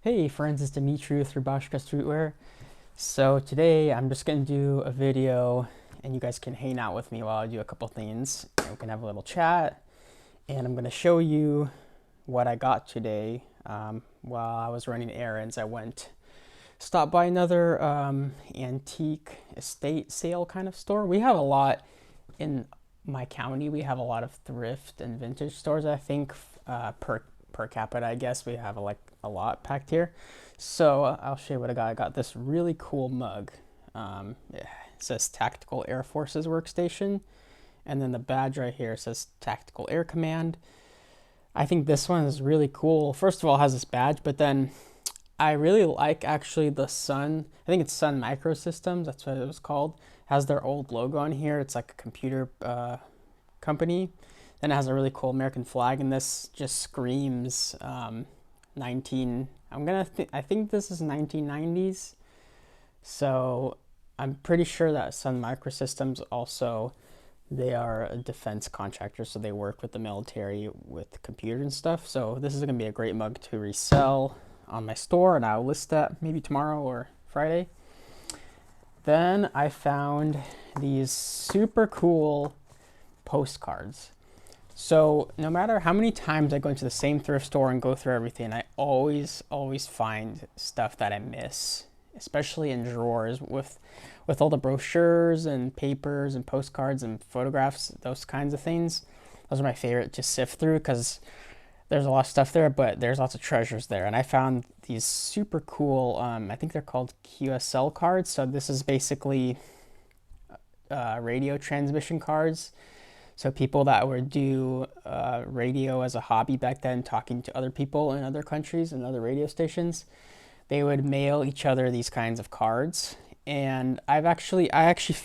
Hey friends, it's Dimitri with Rubashka Streetwear. So today I'm just gonna do a video and you guys can hang out with me while I do a couple things. And we can have a little chat and I'm gonna show you what I got today. While I was running errands, stopped by another antique estate sale kind of store. We have a lot in my county. We have a lot of thrift and vintage stores. I think per capita, I guess we have a lot packed here. So I'll show you what I got. I got this really cool mug. It says Tactical Air Forces Workstation, and then the badge right here says Tactical Air Command. I think this one is really cool. First of all, it has this badge, but then I really like actually the Sun. I think it's Sun Microsystems. That's what it was called. It has their old logo on here. It's like a computer company. Then it has a really cool American flag, and this just screams 19. I think this is 1990s. So I'm pretty sure that Sun Microsystems also, they are a defense contractor, so they work with the military with computers and stuff. So this is gonna be a great mug to resell on my store, and I'll list that maybe tomorrow or Friday. Then I found these super cool postcards. So no matter how many times I go into the same thrift store and go through everything, I always find stuff that I miss, especially in drawers with all the brochures and papers and postcards and photographs, those kinds of things. Those are my favorite to sift through because there's a lot of stuff there, but there's lots of treasures there. And I found these super cool, I think they're called QSL cards. So this is basically radio transmission cards. So people that would do radio as a hobby back then, talking to other people in other countries and other radio stations, they would mail each other these kinds of cards. And I actually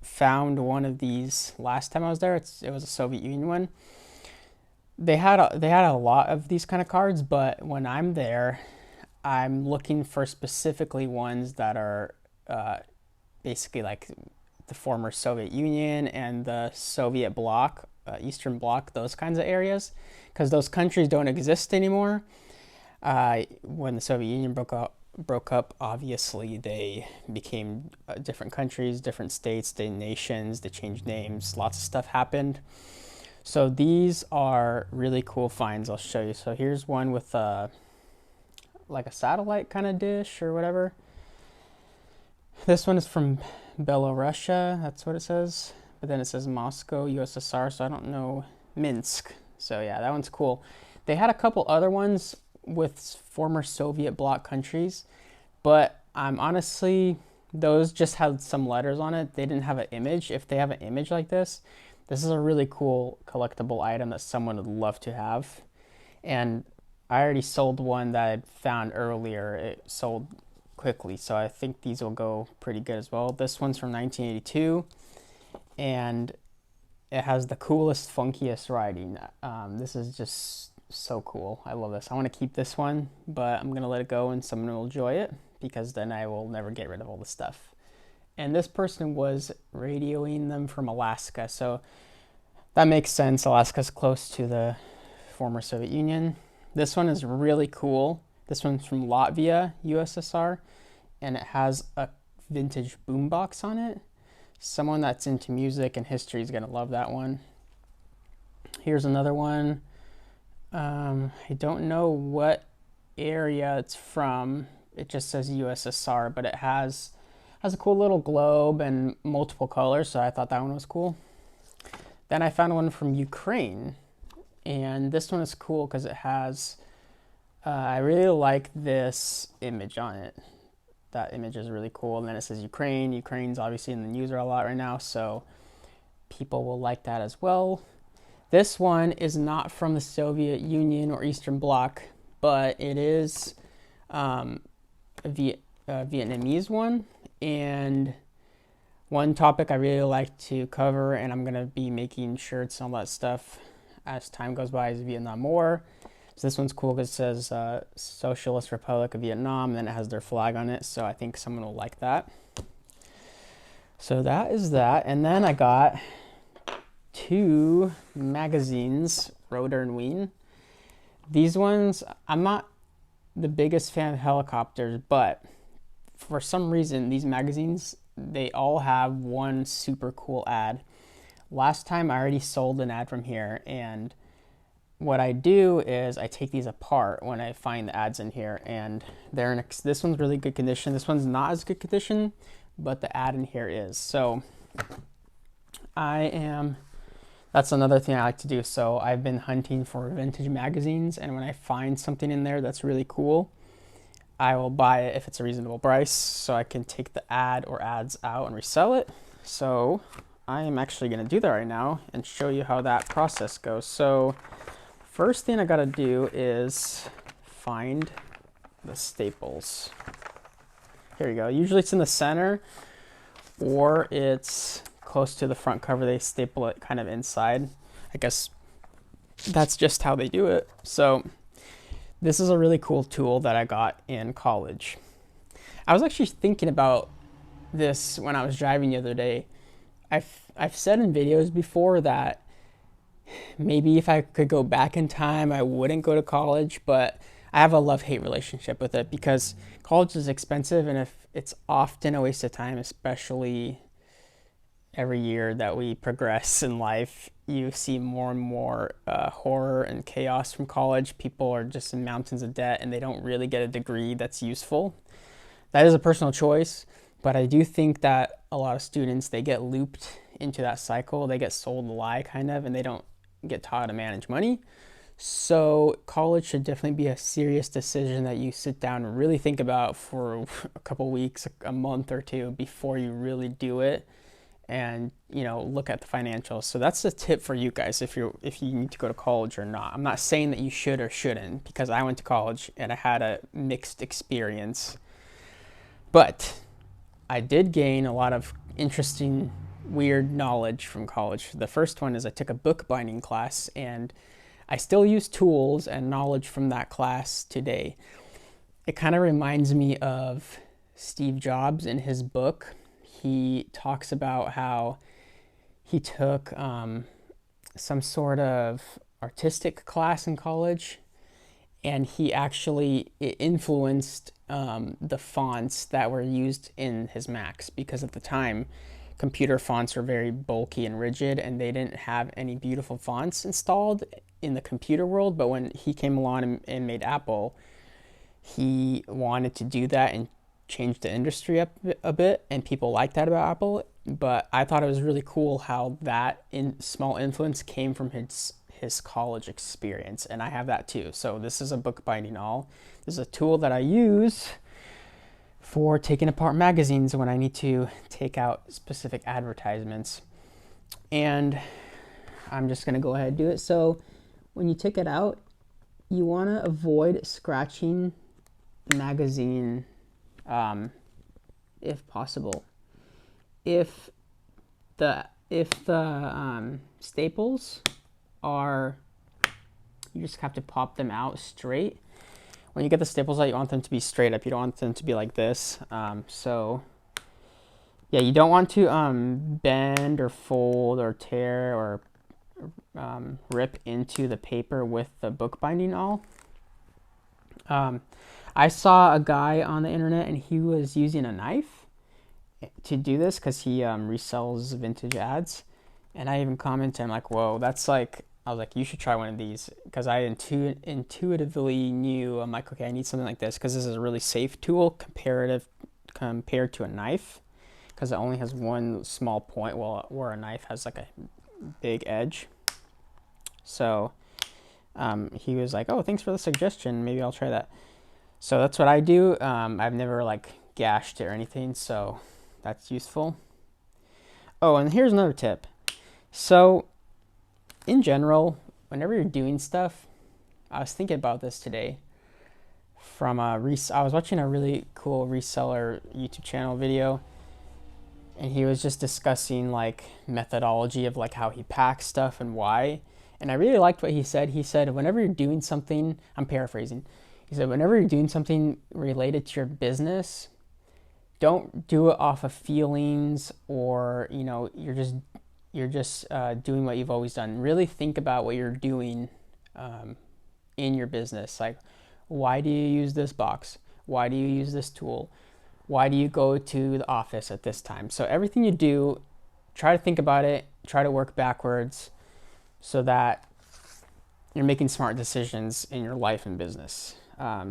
found one of these last time I was there. It was a Soviet Union one. They had a lot of these kind of cards, but when I'm there, I'm looking for specifically ones that are basically like the former Soviet Union and the Soviet bloc, Eastern Bloc, those kinds of areas, because those countries don't exist anymore. When the Soviet Union broke up, obviously they became different countries, different states, nations. They changed names. Lots of stuff happened. So these are really cool finds. I'll show you. So here's one with like a satellite kind of dish or whatever. This one is from Belarusia. That's what it says. But then it says Moscow, USSR. So I don't know. Minsk. So yeah, that one's cool. They had a couple other ones with former Soviet bloc countries, but honestly, those just had some letters on it. They didn't have an image. If they have an image like this is a really cool collectible item that someone would love to have. And I already sold one that I found earlier. It sold quickly, so I think these will go pretty good as well. This one's from 1982, and it has the coolest, funkiest writing. This is just so cool. I love this. I want to keep this one, but I'm gonna let it go and someone will enjoy it because then I will never get rid of all the stuff. And this person was radioing them from Alaska, so that makes sense. Alaska's close to the former Soviet Union. This one is really cool. This one's from Latvia, USSR, and it has a vintage boombox on it. Someone that's into music and history is gonna love that one. Here's another one. I don't know what area it's from. It just says USSR, but it has a cool little globe and multiple colors, so I thought that one was cool. Then I found one from Ukraine, and this one is cool because it has, I really like this image on it. That image is really cool. And then it says Ukraine. Ukraine's obviously in the news a lot right now, so people will like that as well. This one is not from the Soviet Union or Eastern Bloc, but it is a Vietnamese one. And one topic I really like to cover, and I'm going to be making shirts and all that stuff as time goes by, is Vietnam War. So this one's cool because it says Socialist Republic of Vietnam, and then it has their flag on it, so I think someone will like that. So that is that. And then I got two magazines, Roder and Wien. These ones, I'm not the biggest fan of helicopters, but for some reason, these magazines, they all have one super cool ad. Last time I already sold an ad from here, and what I do is I take these apart when I find the ads in here, and this one's really good condition. This one's not as good condition, but the ad in here is. So that's another thing I like to do. So I've been hunting for vintage magazines, and when I find something in there that's really cool, I will buy it if it's a reasonable price so I can take the ad or ads out and resell it. So I am actually going to do that right now and show you how that process goes. So first thing I got to do is find the staples. Here you go. Usually it's in the center or it's close to the front cover. They staple it kind of inside. I guess that's just how they do it. So this is a really cool tool that I got in college. I was actually thinking about this when I was driving the other day. I've said in videos before that maybe if I could go back in time, I wouldn't go to college, but I have a love-hate relationship with it because college is expensive, and if it's often a waste of time, especially every year that we progress in life, you see more and more horror and chaos from college. People are just in mountains of debt and they don't really get a degree that's useful. That is a personal choice, but I do think that a lot of students, they get looped into that cycle. They get sold a lie kind of, and they don't get taught how to manage money. So college should definitely be a serious decision that you sit down and really think about for a couple weeks, a month or two before you really do it, and look at the financials. So that's the tip for you guys if you need to go to college or not. I'm not saying that you should or shouldn't, because I went to college and I had a mixed experience, but I did gain a lot of interesting, weird knowledge from college. The first one is I took a bookbinding class, and I still use tools and knowledge from that class today. It kind of reminds me of Steve Jobs in his book. He talks about how he took some sort of artistic class in college, and he actually influenced the fonts that were used in his Macs, because at the time, computer fonts were very bulky and rigid, and they didn't have any beautiful fonts installed in the computer world. But when he came along and made Apple, he wanted to do that and change the industry up a bit, and people liked that about Apple. But I thought it was really cool how that small influence came from his college experience, and I have that too. So this is a bookbinding awl. This is a tool that I use for taking apart magazines when I need to take out specific advertisements. And I'm just gonna go ahead and do it. So when you take it out, you wanna avoid scratching the magazine if possible. If the staples are, you just have to pop them out straight. When you get the staples out, you want them to be straight up. You don't want them to be like this. So yeah, you don't want to bend or fold or tear or rip into the paper with the bookbinding awl. I saw a guy on the internet, and he was using a knife to do this because he resells vintage ads. And I even commented, I'm like, whoa, that's like, I was like, you should try one of these, because I intuitively knew, I'm like, okay, I need something like this because this is a really safe tool compared to a knife, because it only has one small point, where a knife has like a big edge. So he was like, oh, thanks for the suggestion. Maybe I'll try that. So that's what I do. I've never like gashed it or anything, so that's useful. Oh, and here's another tip. So in general, whenever you're doing stuff, I was thinking about this today from I was watching a really cool reseller YouTube channel video, and he was just discussing like methodology of like how he packs stuff and why. And I really liked what he said. He said, whenever you're doing something, I'm paraphrasing, he said, whenever you're doing something related to your business, don't do it off of feelings, or you're just doing what you've always done. Really think about what you're doing in your business. Like, Why do you use this box? Why do you use this tool? Why do you go to the office at this time? So everything you do, try to think about it, try to work backwards so that you're making smart decisions in your life and business.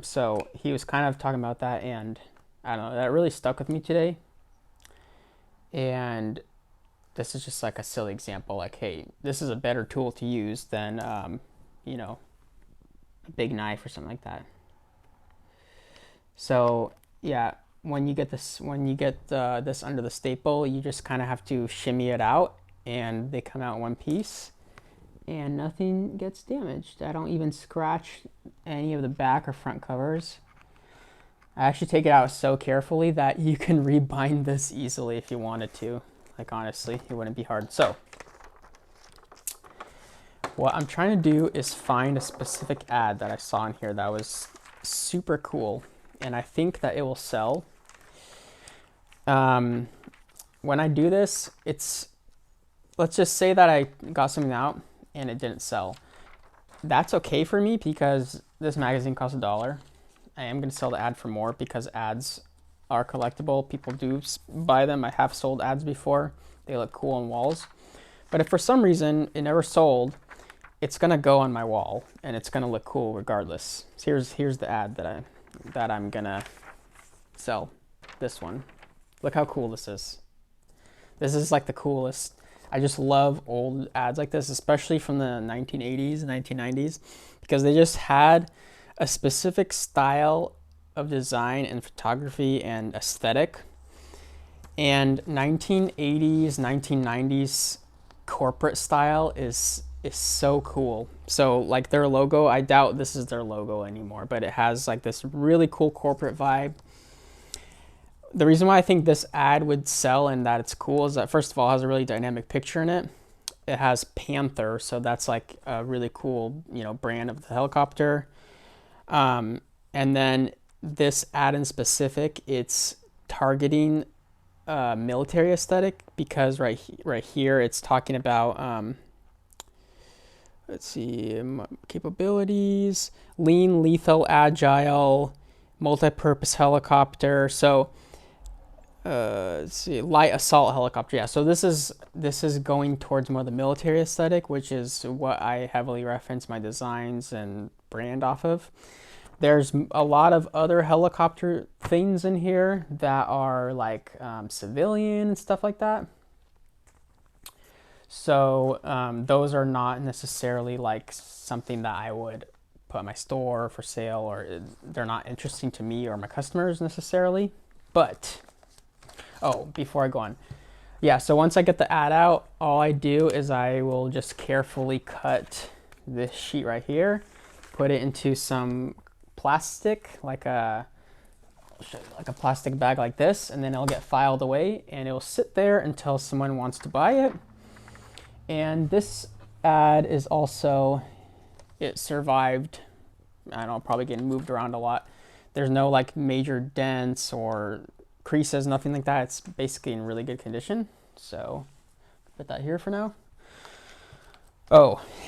So he was kind of talking about that, and I don't know, that really stuck with me today. And this is just like a silly example, like, hey, this is a better tool to use than, a big knife or something like that. So yeah, when you get this under the staple, you just kind of have to shimmy it out, and they come out in one piece, and nothing gets damaged. I don't even scratch any of the back or front covers. I actually take it out so carefully that you can rebind this easily if you wanted to. Like, honestly, it wouldn't be hard. So what I'm trying to do is find a specific ad that I saw in here that was super cool, and I think that it will sell. When I do this, let's just say that I got something out and it didn't sell. That's okay for me because this magazine costs $1. I am going to sell the ad for more because ads are collectible. People do buy them. I have sold ads before. They look cool on walls. But if for some reason it never sold, it's going to go on my wall and it's going to look cool regardless. So here's the ad that I'm going to sell. This one. Look how cool this is. This is like the coolest. I just love old ads like this, especially from the 1980s, 1990s, because they just had a specific style of design and photography and aesthetic. And 1980s, 1990s corporate style is so cool. So like their logo, I doubt this is their logo anymore, but it has like this really cool corporate vibe. The reason why I think this ad would sell and that it's cool is that, first of all, it has a really dynamic picture in it. It has Panther, so that's like a really cool, brand of the helicopter. And then this ad in specific, it's targeting military aesthetic because right here it's talking about, let's see, capabilities, lean, lethal, agile, multi-purpose helicopter. So let's see, light assault helicopter. Yeah, so this is going towards more the military aesthetic, which is what I heavily reference my designs and brand off of. There's a lot of other helicopter things in here that are like civilian and stuff like that. So those are not necessarily like something that I would put in my store for sale, or they're not interesting to me or my customers necessarily. But before I go on, yeah, so once I get the ad out, all I do is I will just carefully cut this sheet right here, put it into some plastic, like a plastic bag like this, and then it'll get filed away and it will sit there until someone wants to buy it. And this ad is also, it survived, I don't know, probably getting moved around a lot. There's no like major dents or creases, nothing like that. It's basically in really good condition. So put that here for now.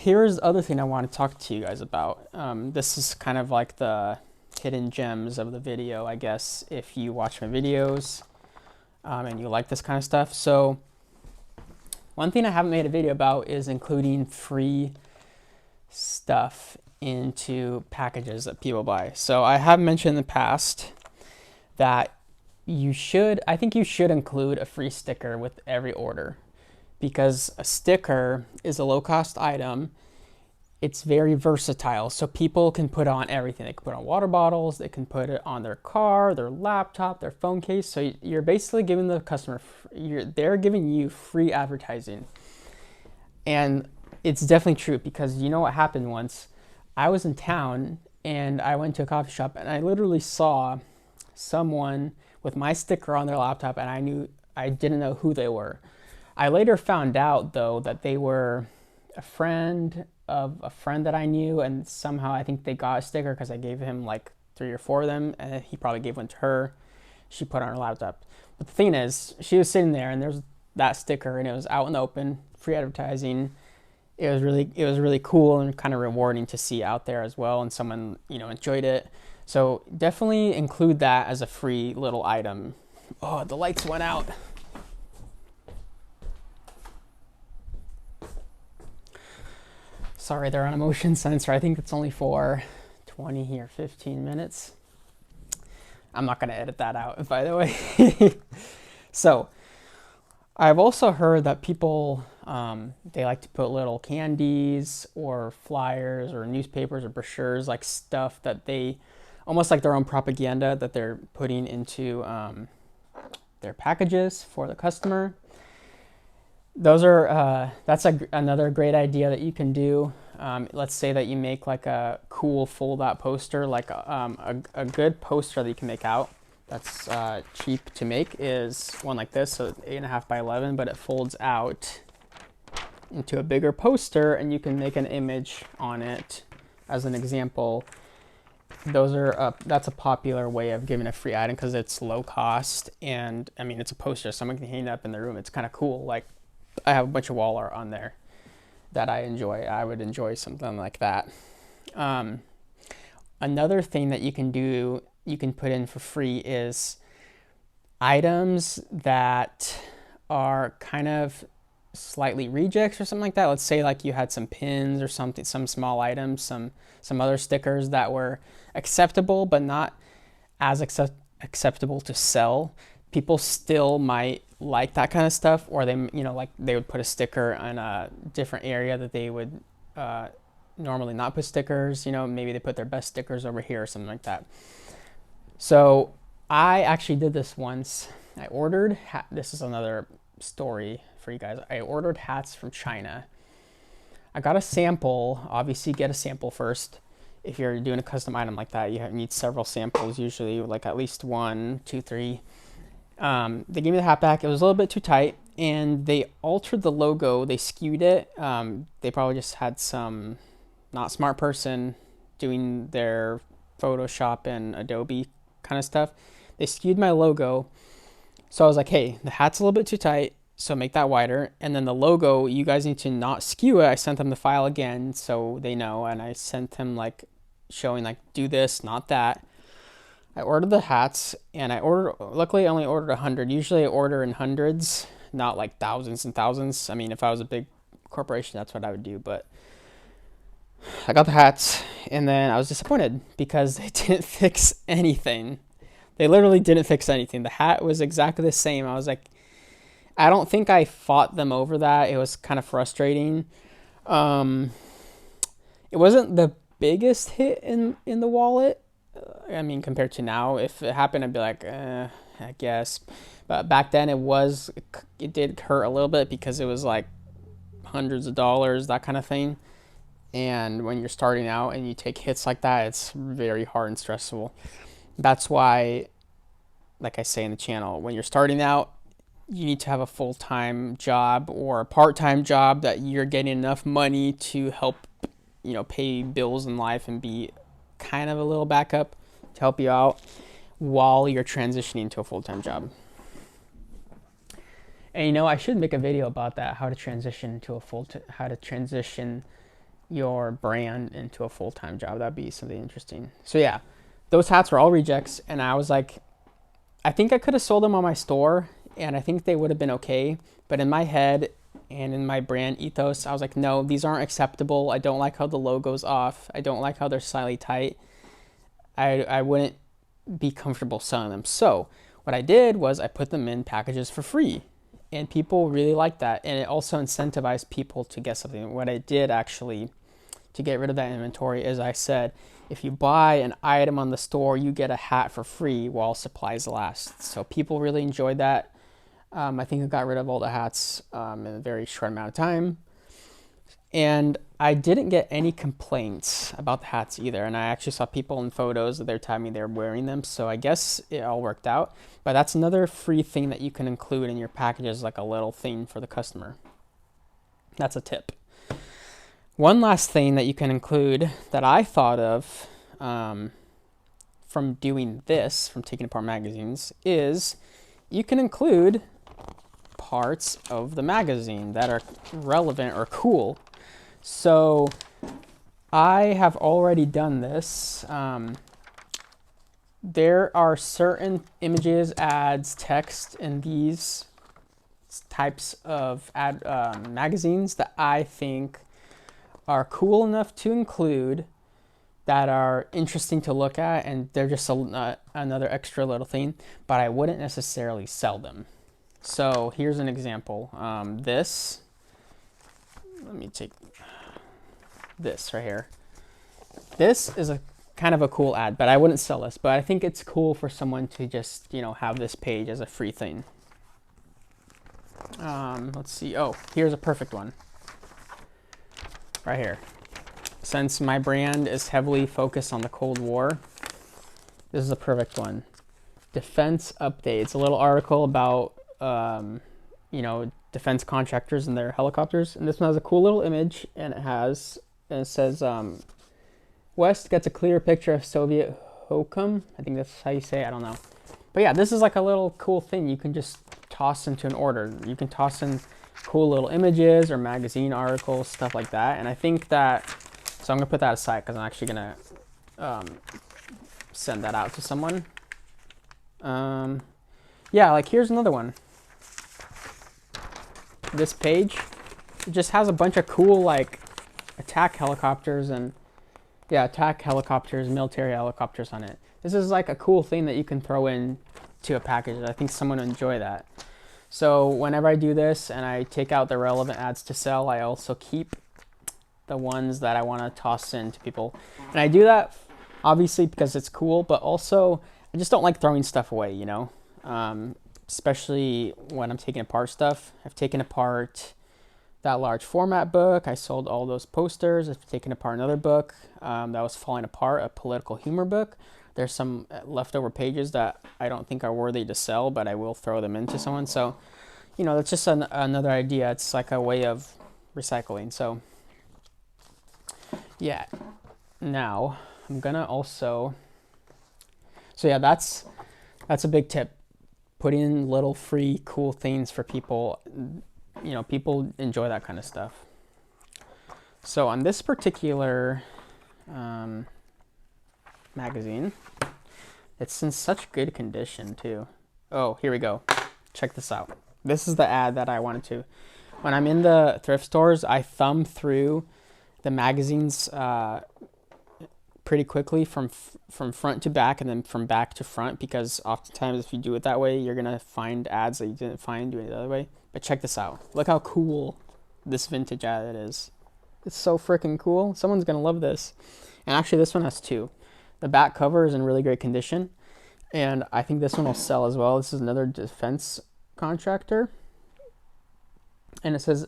Here's the other thing I want to talk to you guys about. This is kind of like the hidden gems of the video, I guess, if you watch my videos and you like this kind of stuff. So one thing I haven't made a video about is including free stuff into packages that people buy. So I have mentioned in the past that I think you should include a free sticker with every order, because a sticker is a low-cost item. It's very versatile, so people can put on everything. They can put on water bottles, they can put it on their car, their laptop, their phone case. So you're basically giving the customer, they're giving you free advertising. And it's definitely true, because you know what happened once? I was in town and I went to a coffee shop and I literally saw someone with my sticker on their laptop, and I didn't know who they were. I later found out though that they were a friend of a friend that I knew, and somehow I think they got a sticker because I gave him like 3 or 4 of them, and he probably gave one to her. She put on her laptop. But the thing is, she was sitting there and there's that sticker and it was out in the open, free advertising. it was really cool and kind of rewarding to see out there as well, and someone, you know, enjoyed it. So definitely include that as a free little item. Oh, the lights went out. Sorry, they're on a motion sensor. I think it's only for 20 or 15 minutes. I'm not going to edit that out, by the way. So I've also heard that people, they like to put little candies or flyers or newspapers or brochures, like stuff that they, almost like their own propaganda that they're putting into their packages for the customer. Those are, that's another great idea that you can do. Let's say that you make like a cool fold-out poster, like a good poster that you can make out that's cheap to make is one like this, so 8.5 by 11, but it folds out into a bigger poster, and you can make an image on it as an example. Those are that's a popular way of giving a free item because it's low cost, and I mean, it's a poster, someone can hang it up in their room. It's kind of cool. Like, I have a bunch of wall art on there that I enjoy. I would enjoy something like that. Another thing that you can do, you can put in for free, is items that are kind of slightly rejects or something like that. Let's say like you had some pins or something, some small items, some other stickers that were acceptable but not as acceptable to sell. People still might like that kind of stuff, or they, you know, like they would put a sticker in a different area that they would normally not put stickers. You know, maybe they put their best stickers over here or something like that. So I actually did this once. I ordered, this is another story for you guys. I ordered hats from China. I got a sample. Obviously get a sample first. If you're doing a custom item like that, you need several samples, usually like at least 1, 2, 3. They gave me the hat back. It was a little bit too tight, and they altered the logo. They skewed it. They probably just had some not smart person doing their Photoshop and Adobe kind of stuff. They skewed my logo. So I was like, hey, the hat's a little bit too tight, so make that wider. And then the logo, you guys need to not skew it. I sent them the file again so they know, and I sent them like showing like, do this, not that. I ordered the hats, and luckily I only ordered 100. Usually I order in hundreds, not like thousands and thousands. I mean, if I was a big corporation, that's what I would do. But I got the hats, and then I was disappointed because they didn't fix anything. They literally didn't fix anything. The hat was exactly the same. I was like, I don't think I fought them over that. It was kind of frustrating. It wasn't the biggest hit in the wallet. I mean, compared to now, if it happened, I'd be like, I guess. But back then it did hurt a little bit because it was like hundreds of dollars, that kind of thing. And when you're starting out and you take hits like that, it's very hard and stressful. That's why, like I say in the channel, when you're starting out, you need to have a full-time job or a part-time job that you're getting enough money to help, you know, pay bills in life and be kind of a little backup to help you out while you're transitioning to a full-time job. And you know, I should make a video about that, how to transition your brand into a full-time job. That'd be something interesting. So yeah, those hats were all rejects, and I was like, I think I could have sold them on my store, and I think they would have been okay. But in my head and in my brand ethos, I was like, no, these aren't acceptable. I don't like how the logo's off. I don't like how they're slightly tight. I wouldn't be comfortable selling them. So what I did was I put them in packages for free, and people really liked that. And it also incentivized people to get something. What I did actually to get rid of that inventory is I said, if you buy an item on the store, you get a hat for free while supplies last. So people really enjoyed that. I think I got rid of all the hats in a very short amount of time. And I didn't get any complaints about the hats either. And I actually saw people in photos that they're telling me they're wearing them. So I guess it all worked out. But that's another free thing that you can include in your packages, like a little thing for the customer. That's a tip. One last thing that you can include that I thought of from doing this, from taking apart magazines, is you can include parts of the magazine that are relevant or cool. So I have already done this. There are certain images, ads, text in these types of ad magazines that I think are cool enough to include, that are interesting to look at, and they're just another extra little thing, but I wouldn't necessarily sell them. So here's an example. Let me take this right here. This is a kind of a cool ad, but I wouldn't sell this, but I think it's cool for someone to just, have this page as a free thing. Let's see. Oh, here's a perfect one right here. Since my brand is heavily focused on the Cold War, this is a perfect one. Defense update. It's a little article about, defense contractors and their helicopters. And this one has a cool little image, and it says, West gets a clear picture of Soviet hokum. I think that's how you say it. I don't know. But yeah, this is like a little cool thing you can just toss into an order. You can toss in cool little images or magazine articles, stuff like that. And I think that, so I'm going to put that aside because I'm actually going to send that out to someone. Yeah, like here's another one. This page, it just has a bunch of cool like attack helicopters and military helicopters on it. This is like a cool thing that you can throw in to a package. I think someone would enjoy that. So whenever I do this and I take out the relevant ads to sell, I also keep the ones that I want to toss in to people. And I do that obviously because it's cool, but also I just don't like throwing stuff away, especially when I'm taking apart stuff. I've taken apart that large format book. I sold all those posters. I've taken apart another book that was falling apart, a political humor book. There's some leftover pages that I don't think are worthy to sell, but I will throw them into someone. So, that's just another idea. It's like a way of recycling. So, yeah. Now, I'm gonna also... So yeah, that's a big tip. Putting in little free, cool things for people. People enjoy that kind of stuff. So on this particular magazine, it's in such good condition too. Oh, here we go. Check this out. This is the ad that I wanted to. When I'm in the thrift stores, I thumb through the magazines pretty quickly from front to back and then from back to front, because oftentimes if you do it that way, you're gonna find ads that you didn't find doing it the other way. But check this out. Look how cool this vintage ad is. It's so freaking cool. Someone's gonna love this. And actually this one has two. The back cover is in really great condition, and I think this one will sell as well. This is another defense contractor, and it says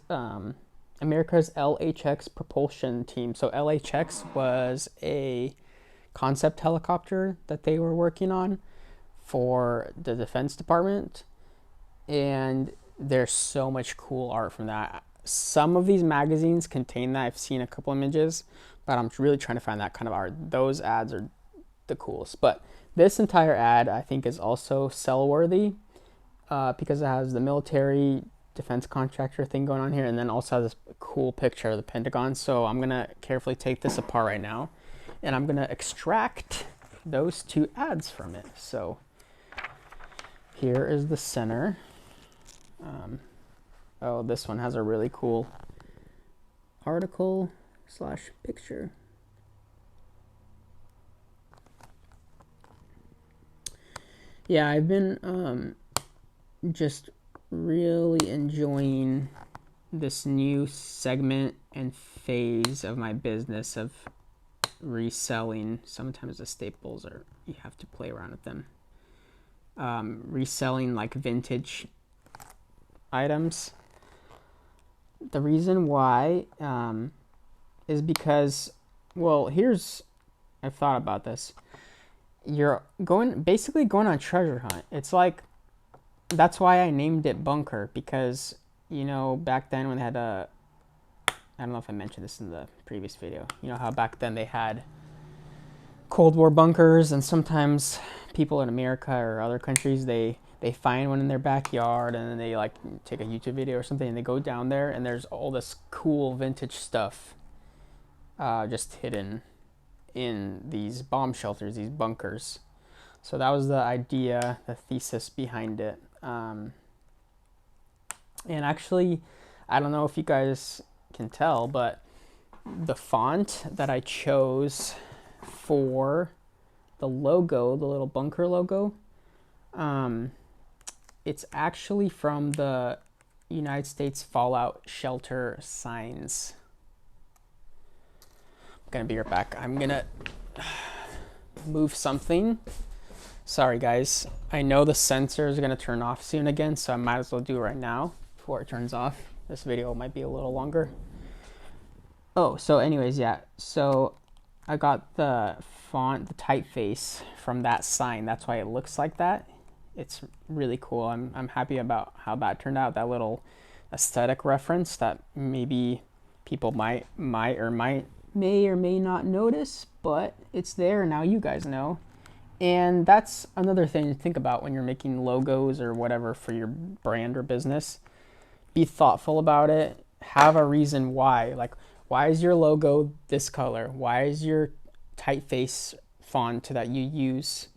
America's LHX propulsion team. So LHX was a concept helicopter that they were working on for the Defense Department, and there's so much cool art from that. Some of these magazines contain that. I've seen a couple images, but I'm really trying to find that kind of art. Those ads are the coolest. But this entire ad, I think, is also sell-worthy because it has the military defense contractor thing going on here, and then also has this cool picture of the Pentagon. So I'm gonna carefully take this apart right now, and I'm gonna extract those two ads from it. So here is the center. Oh, this one has a really cool article / picture. Yeah, I've been just really enjoying this new segment and phase of my business of reselling. Sometimes the staples are, you have to play around with them. Reselling like vintage items. The reason why is because, well, I've thought about this. You're basically going on a treasure hunt. It's like, that's why I named it Bunker, because, back then when they had I don't know if I mentioned this in the previous video, how back then they had Cold War bunkers, and sometimes people in America or other countries, they find one in their backyard, and then they like take a YouTube video or something, and they go down there and there's all this cool vintage stuff just hidden in these bomb shelters, these bunkers. So that was the idea, the thesis behind it. And actually, I don't know if you guys can tell, but the font that I chose for the logo, the little bunker logo, it's actually from the United States Fallout Shelter signs. I'm gonna be right back. I'm gonna move something. Sorry guys, I know the sensor is gonna turn off soon again, so I might as well do it right now before it turns off. This video might be a little longer. Oh, so anyways, yeah, so I got the font, the typeface from that sign. That's why it looks like that. It's really cool. I'm happy about how that turned out, that little aesthetic reference that maybe people may or may not notice, but it's there. Now you guys know. And that's another thing to think about when you're making logos or whatever for your brand or business. Be thoughtful about it. Have a reason why. Like, why is your logo this color? Why is your typeface font that you use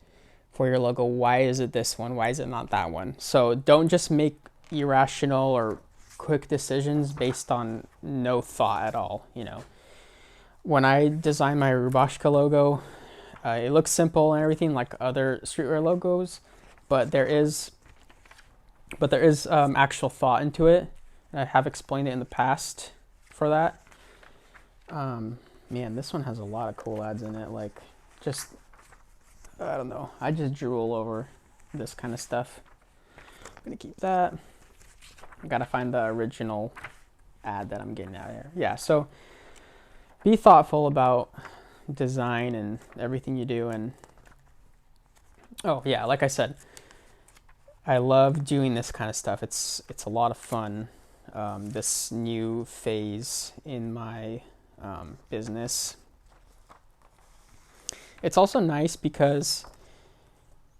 for your logo, why is it this one? Why is it not that one? So don't just make irrational or quick decisions based on no thought at all. You know, when I designed my Rubashka logo, it looks simple and everything like other streetwear logos, but there is actual thought into it. And I have explained it in the past for that. Man, this one has a lot of cool ads in it. Like, just, I don't know. I just drool over this kind of stuff. I'm gonna keep that. I gotta find the original ad that I'm getting out of here. Yeah, so be thoughtful about design and everything you do. And oh yeah, like I said, I love doing this kind of stuff. It's a lot of fun. This new phase in my business. It's also nice because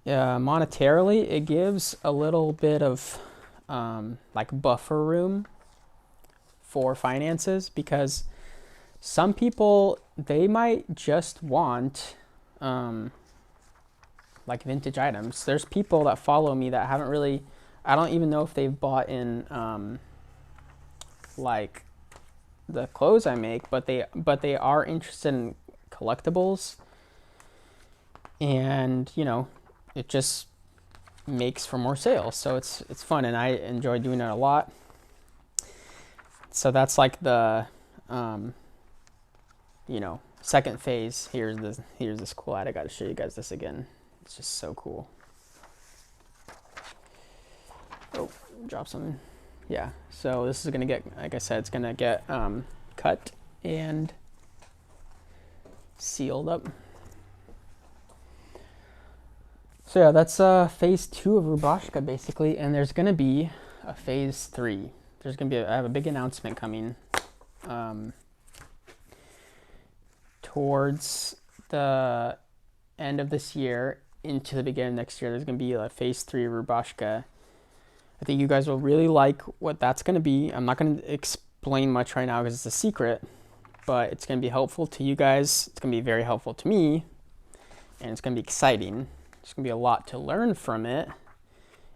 monetarily it gives a little bit of like buffer room for finances, because some people, they might just want like vintage items. There's people that follow me that haven't really, I don't even know if they've bought in like the clothes I make, but they are interested in collectibles. And you know, it just makes for more sales, so it's fun, and I enjoy doing it a lot. So that's like the you know, second phase. Here's this cool ad. I gotta show you guys this again. It's just so cool. Oh, drop something. Yeah, so this is gonna get, like I said, it's gonna get cut and sealed up. So yeah, that's phase 2 of Rubashka basically, and there's gonna be a phase 3. There's gonna be I have a big announcement coming towards the end of this year into the beginning of next year. There's gonna be a phase 3 of Rubashka. I think you guys will really like what that's gonna be. I'm not gonna explain much right now because it's a secret, but it's gonna be helpful to you guys. It's gonna be very helpful to me, and it's gonna be exciting. There's gonna be a lot to learn from it,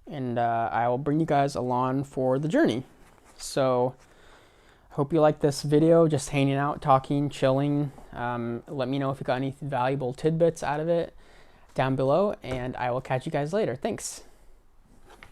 and I will bring you guys along for the journey. So I hope you like this video, just hanging out, talking, chilling. Let me know if you got any valuable tidbits out of it down below, and I will catch you guys later. Thanks.